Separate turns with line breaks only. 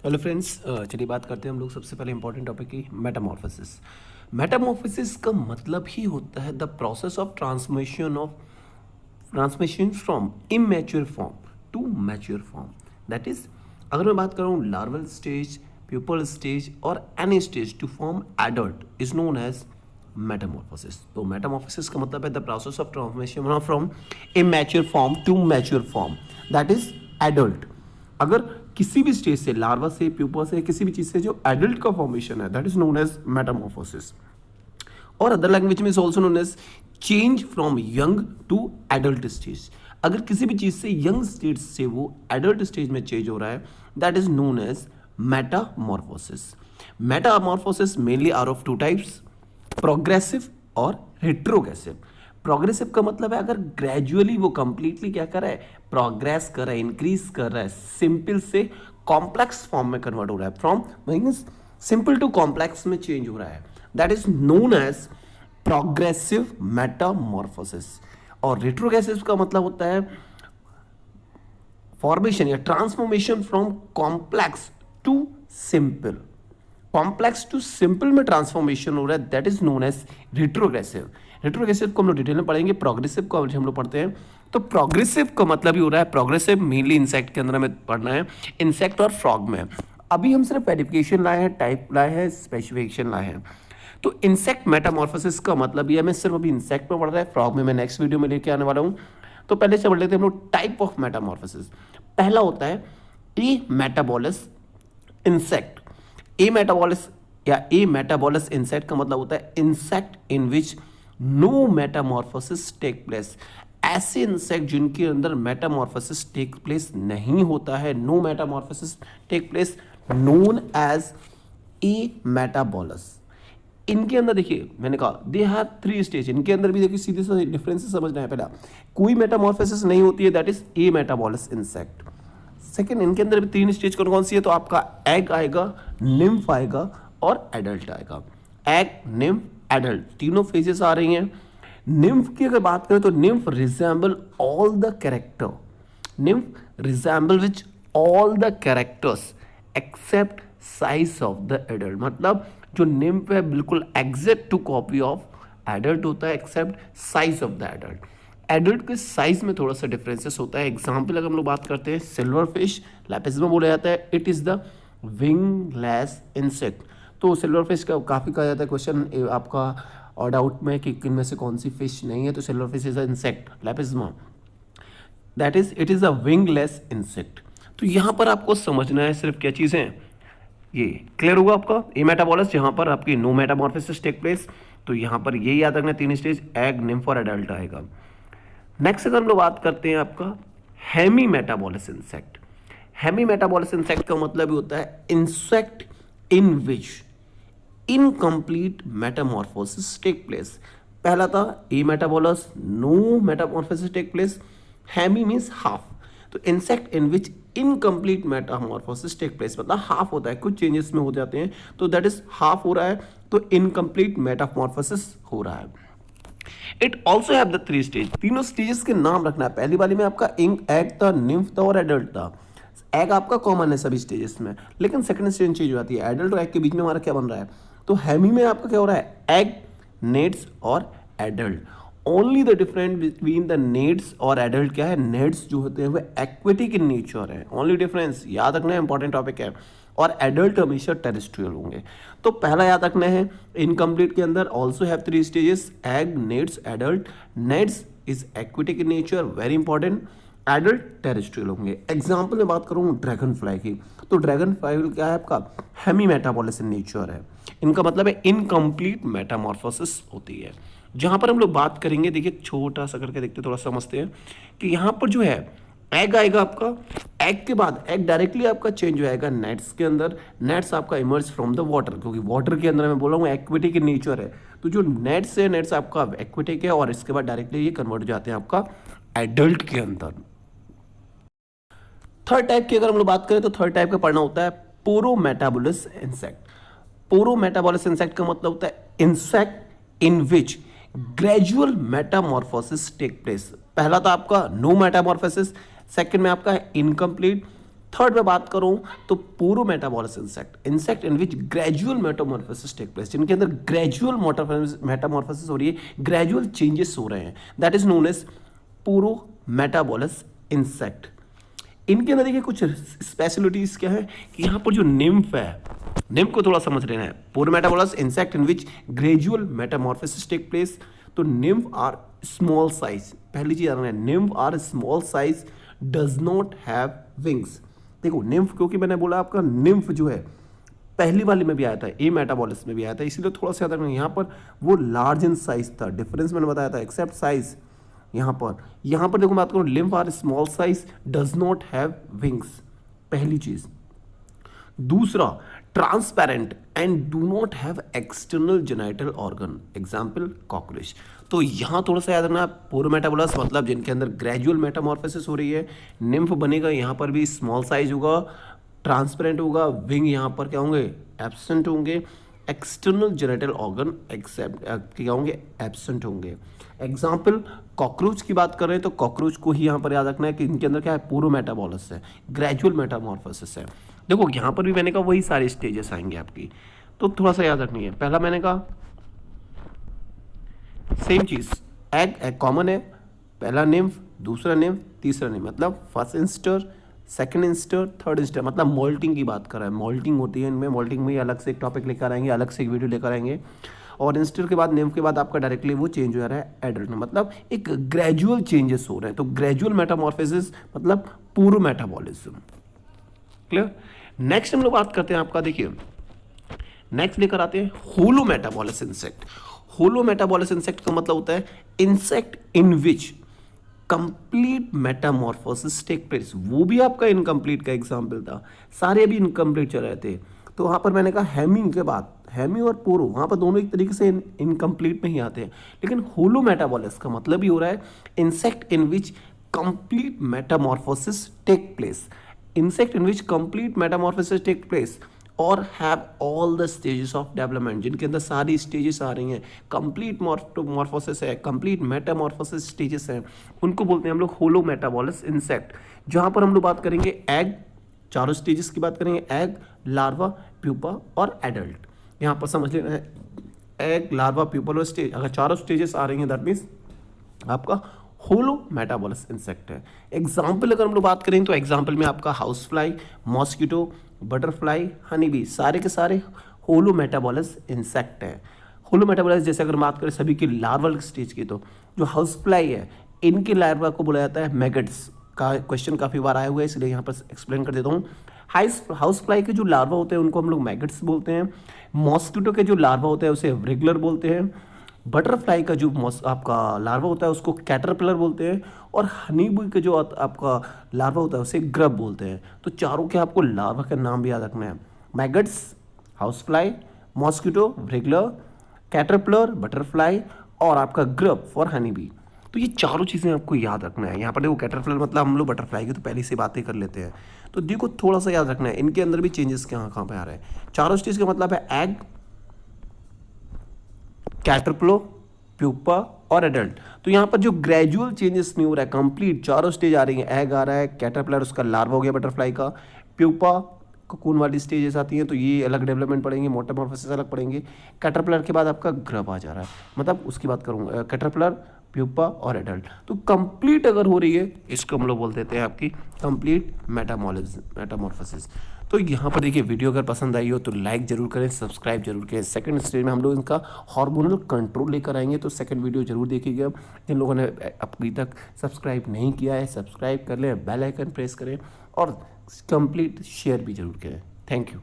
Hello friends, चलिए बात करते हैं हम लोग सबसे पहले इंपॉर्टेंट टॉपिक की मेटामॉर्फोसिस। मेटामॉर्फोसिस का मतलब ही होता है the process of transmission from immature form to mature form. That is, अगर मैं बात करूँ लार्वल स्टेज, प्यूपल स्टेज और any stage to form adult is known as metamorphosis. तो मेटामॉर्फोसिस का मतलब है the process of transmission from immature form to mature form, that is adult. अगर किसी भी स्टेज से, लार्वा से, प्यूपा से, किसी भी चीज से जो एडल्ट का फॉर्मेशन है, that is known as metamorphosis. और अदर लैंग्वेज में is also known as change from young to adult stage. अगर किसी भी चीज से यंग स्टेज से वो एडल्ट स्टेज में चेंज हो रहा है, that is known as metamorphosis. Metamorphosis mainly are of two types, progressive और रिट्रोग्रेसिव। प्रोग्रेसिव का मतलब है अगर ग्रेजुअली वो कंप्लीटली क्या कर रहा है, प्रोग्रेस कर रहा है, इंक्रीज कर रहा है, सिंपल से कॉम्प्लेक्स फॉर्म में कन्वर्ट हो रहा है, from means simple to complex में चेंज हो रहा है, that is known as progressive metamorphosis. और रिट्रोग्रेसिव का मतलब होता है फॉर्मेशन या transformation from complex to simple. Complex to simple में ट्रांसफॉर्मेशन हो रहा है, that is known as retrogressive. Retrogressive को हम लोग डिटेल में पढ़ेंगे, प्रोग्रेसिव को हम लोग पढ़ते हैं। तो प्रोग्रेसिव का मतलब ही हो रहा है, प्रोग्रेसिव मेनली इंसेक्ट के अंदर हमें पढ़ना है, इंसेक्ट और फ्रॉग में। अभी हम सिर्फ एडिफिकेशन लाए हैं, टाइप लाए हैं, स्पेसिफिकेशन लाए हैं। तो इंसेक्ट मेटामॉर्फोसिस का मतलब ये हमें सिर्फ अभी इंसेक्ट में पढ़ रहा है, फ्रॉग में मैं नेक्स्ट वीडियो में लेके आने वाला हूँ। तो पहले से पढ़ लेते हैं हम लोग टाइप ऑफ मेटामॉर्फोसिस। पहला होता है ametabolous insect. Ametabolous या ए मेटाबोलस इंसेक्ट का मतलब होता है insect in which no metamorphosis take place. ऐसे इंसेक्ट जिनके अंदर मेटामॉर्फोसिस टेक प्लेस नहीं होता है, no metamorphosis take place, known as ametabolous. इनके अंदर देखिए, मैंने कहा दे हैव थ्री स्टेज। इनके अंदर भी देखिए सीधे से डिफरेंस समझना है। पहला, कोई मेटामॉर्फोसिस नहीं होती है, that is a metabolous insect. Second, इनके अंदर भी तीन स्टेज कौन कौन सी है, तो आपका एग आएगा, निम्फ आएगा और एडल्ट आएगा। एग, निम्फ, एडल्ट, तीनों फेजेस आ रही हैं। निम्फ की अगर बात करें तो nymph resemble all the character, nymph resemble which all the characters except size of the adult. मतलब जो निम्फ है बिल्कुल exact to copy of adult होता है, except size of the adult. Adult के साइज में थोड़ा सा डिफरेंसेस होता है। एग्जाम्पल अगर हम लोग बात करते हैं, सिल्वर फिश लैपिस्मा बोला जाता है, it is the wingless insect. तो सिल्वर फिश का काफ़ी कहा जाता है, क्वेश्चन आपका और डाउट में कि किन में से कौन सी फिश नहीं है, तो silver fish is a insect lepisma, that is it is a wingless insect. तो यहाँ पर आपको समझना है सिर्फ क्या चीज़ें, ये क्लियर होगा आपका। ए मेटाबोलस जहाँ पर आपकी नो मेटामॉर्फोसिस टेक प्लेस, तो यहाँ पर ये याद रखना तीन स्टेज, एग, निम्फ और एडल्ट आएगा। नेक्स्ट अगर हम लोग बात करते हैं आपका hemi metabolous insect. Hemi metabolous insect का मतलब ही होता है insect in which incomplete metamorphosis take place. पहला था ametabolous, no metamorphosis take place, hemi means half. तो insect in which incomplete metamorphosis take place मतलब हाफ होता है, कुछ चेंजेस में हो जाते हैं, तो दैट इज हाफ हो रहा है, तो इनकम्प्लीट मेटामॉर्फोसिस हो रहा है। It also have the three stage. तीनों स्टेजेस के नाम रखना है। पहली वाली में आपका एग था, निम्फ था और एडल्ट था। एग आपका कॉमन है सभी स्टेजेस में, लेकिन सेकंड स्टेज चेंज हो जाती है। एडल्ट और एग के बीच में हमारा क्या बन रहा है, तो हेमी में आपका क्या हो रहा है, एग, नेट्स और adult. Only the difference between the nets और एडल्ट क्या है, नेट्स जो होते हैं वो एक्वेटिक इन नेचर है, ओनली डिफरेंस याद रखना है, इंपॉर्टेंट टॉपिक है। और एडल्ट हमेशा टेरेस्ट्रियल होंगे। तो पहला याद रखना है, इनकम्प्लीट के अंदर also have three stages, egg, nets, adult. Nets is aquatic in nature, very important. Adult terrestrial होंगे। एग्जाम्पल में बात करूँ ड्रैगन फ्लाई की, तो ड्रैगन फ्लाई क्या है आपका, हेमी मेटाबोलिस इन नेचर है। इनका मतलब है इनकम्प्लीट मेटामॉर्फोसिस होती है। जहां पर हम लोग बात करेंगे, देखिए छोटा सा करके देखते थोड़ा समझते हैं कि यहाँ पर जो है एग आएगा आपका, एग के बाद एग डायरेक्टली आपका चेंज हो जाएगा नेट्स के अंदर। नेट्स आपका इमर्ज फ्रॉम द वाटर, क्योंकि वाटर के अंदर मैं बोल रहा हूँ एक्वेटिक इन नेचर है, तो जो नेट्स है, नेट्स आपका एक्वेटिक है, और इसके बाद डायरेक्टली ये कन्वर्ट हो जाते हैं आपका एडल्ट के अंदर। थर्ड टाइप की अगर हम लोग बात करें, तो थर्ड टाइप का पढ़ना होता है पोरोमेटाबोलस इंसेक्ट। पोरोमेटाबोलस इंसेक्ट का मतलब होता है insect in which gradual metamorphosis take place. पहला था आपका नो मेटामॉर्फोसिस, सेकंड में आपका इनकम्प्लीट, थर्ड में बात करूं तो paurometabolous insect in which gradual metamorphosis take place, जिनके अंदर ग्रेजुअल मेटामॉर्फोसिस हो रही है, ग्रेजुअल चेंजेस हो रहे हैं, दैट इज नोन एज पूरो मेटाबॉलिस इंसेक्ट। इनके अंदर देखिए कुछ स्पेशलिटीज क्या है कि यहाँ पर जो निम्फ है, निम्फ को थोड़ा समझ लेना है। Paurometabolous insect in which gradual metamorphosis take place, तो निम्फ आर स्मॉल साइज, पहली चीज है nymph are small size, does not have wings. देखो निम्फ, क्योंकि मैंने बोला आपका निम्फ जो है पहली वाली में भी आया था, ए मेटाबॉलिस में भी आया था, इसीलिए थोड़ा सा याद रखना। यहाँ पर वो लार्ज इन साइज था, डिफरेंस मैंने बताया था एक्सेप्ट साइज। यहाँ पर देखो बात करूँ, nymph are small size, does not have wings, पहली चीज। दूसरा, transparent and do not have external genital organ, example cockroach. तो यहाँ थोड़ा सा याद रखना, पूरो मेटाबॉलिस मतलब जिनके अंदर ग्रेजुअल मेटामॉर्फोसिस हो रही है, निम्फ बनेगा, यहाँ पर भी स्मॉल साइज होगा, ट्रांसपेरेंट होगा, विंग यहाँ पर क्या होंगे, एब्सेंट होंगे, एक्सटर्नल जेनिटल ऑर्गन एक्सेप्ट क्या होंगे, एब्सेंट होंगे। एग्जाम्पल कॉकरोच की बात कर रहे हैं तो कॉकरोच को ही यहाँ पर याद रखना है कि इनके अंदर क्या है, पूरो मेटाबॉलिस है, ग्रेजुअल मेटामॉर्फोसिस है। देखो यहाँ पर भी मैंने कहा वही सारे स्टेजेस आएंगे आपकी, तो थोड़ा सा याद रखनी है। पहला मैंने कहा सेम चीज, एग कॉमन है, पहला निम्फ, दूसरा निम्फ, तीसरा निम्फ, मतलब फर्स्ट इंस्टर, सेकंड इंस्टर, थर्ड इंस्टर, मतलब मोल्टिंग की बात कर रहा है। मोल्टिंग होती है इनमें, मोल्टिंग में अलग से एक टॉपिक लेकर आएंगे, अलग से एक वीडियो लेकर आएंगे। और इंस्टर के बाद निम्फ के बाद आपका डायरेक्टली वो चेंज हो जा रहा है एडल्ट में, मतलब एक ग्रेजुअल चेंजेस हो रहे हैं। तो ग्रेजुअल मेटामॉर्फोसिस मतलब पूरो मेटाबॉलिज्म, क्लियर। नेक्स्ट हम लोग बात करते हैं आपका, देखिए नेक्स्ट लेकर आते हैं होलो मेटाबॉलिस इंसेक्ट। होलो मेटाबॉलिस इंसेक्ट का मतलब होता है insect in which complete metamorphosis take place. वो भी आपका इनकम्प्लीट का एग्जाम्पल था, सारे अभी इनकम्प्लीट चल रहे थे। तो वहां पर मैंने कहा हैमिंग के बाद, हैमी और पोरो वहां पर दोनों एक तरीके से इनकम्प्लीट में ही आते हैं, लेकिन होलो मेटाबॉलिस का मतलब ही हो रहा है insect in which complete metamorphosis take place, insect in which complete metamorphosis take place और have all the stages of development, जिनके अंदर सारी स्टेजेस आ रही हैं, कंप्लीट मॉर्फोसिस है, कंप्लीट मेटामॉर्फोसिस स्टेजेस हैं, उनको बोलते हैं हम लोग होलो मेटाबॉलिस इंसेक्ट। जहां पर हम लोग बात करेंगे एग, चारों स्टेजेस की बात करेंगे, एग, लार्वा, प्यूपा और एडल्ट। यहाँ पर समझ लेना है एग, लार्वा, प्यूपल और स्टेज, अगर चारों स्टेजेस आ रही हैं दैट मीन्स आपका होलो मेटाबॉलिस इंसेक्ट है। एग्जाम्पल अगर हम लोग बात करें तो एग्जाम्पल में आपका house fly, mosquito, butterfly, honey bee, सारे के सारे होलो मेटाबॉलिस इंसेक्ट है। होलो मेटाबॉलिस जैसे अगर बात करें सभी की लार्वल स्टेज की, तो जो हाउस फ्लाई है इनके लार्वा को बोला जाता है मैगट्स, का क्वेश्चन काफ़ी बार आया हुआ है इसलिए यहाँ पर एक्सप्लेन कर देता हूँ। हाउस फ्लाई के जो लार्वा होते हैं उनको हम लोग मैगट्स बोलते हैं, मॉस्किटो के जो लार्वा होते हैं उसे रेगुलर बोलते हैं, बटरफ्लाई का जो आपका लार्वा होता है उसको कैटरपिलर बोलते हैं, और हनी बी का जो आपका लार्वा होता है उसे ग्रब बोलते हैं। तो चारों के आपको लार्वा का नाम भी याद रखना है, maggots, house fly, mosquito, regular, caterpillar, butterfly और आपका ग्रब फॉर हनी बी। तो ये चारों चीज़ें आपको याद रखना है। यहाँ पर देखो कैटरपिलर मतलब हम लोग बटरफ्लाई की तो पहले से बातें कर लेते हैं, तो देखो थोड़ा सा याद रखना है इनके अंदर भी चेंजेस कहाँ पे आ रहे हैं। चारों स्टेज का मतलब है एग, कैटरपिलर, प्यूपा और एडल्ट। तो यहाँ पर जो ग्रेजुअल चेंजेस नहीं हो रहा है, कंप्लीट चारों स्टेज आ रही है, एग आ रहा है, कैटरपिलर उसका लार्वा हो गया बटरफ्लाई का, प्यूपा कोकून वाली स्टेजेस आती हैं तो ये अलग डेवलपमेंट पड़ेंगे, मेटामॉर्फोसिस अलग पड़ेंगे। कैटरपिलर के बाद आपका ग्रब आ जा रहा है, मतलब उसकी बात करूँगा कैटरपिलर, प्यूपा और एडल्ट। तो कंप्लीट अगर हो रही है इसको हम लोग बोल देते हैं आपकी कंप्लीट मेटामॉर्फोसिस। तो यहाँ पर देखिए वीडियो अगर पसंद आई हो तो लाइक जरूर करें, सब्सक्राइब जरूर करें। सेकंड स्टेज में हम लोग इनका हार्मोनल कंट्रोल लेकर आएंगे, तो सेकंड वीडियो जरूर देखिएगा। जिन लोगों ने अभी तक सब्सक्राइब नहीं किया है सब्सक्राइब कर लें, बेल आइकन प्रेस करें और कंप्लीट शेयर भी जरूर करें। Thank you.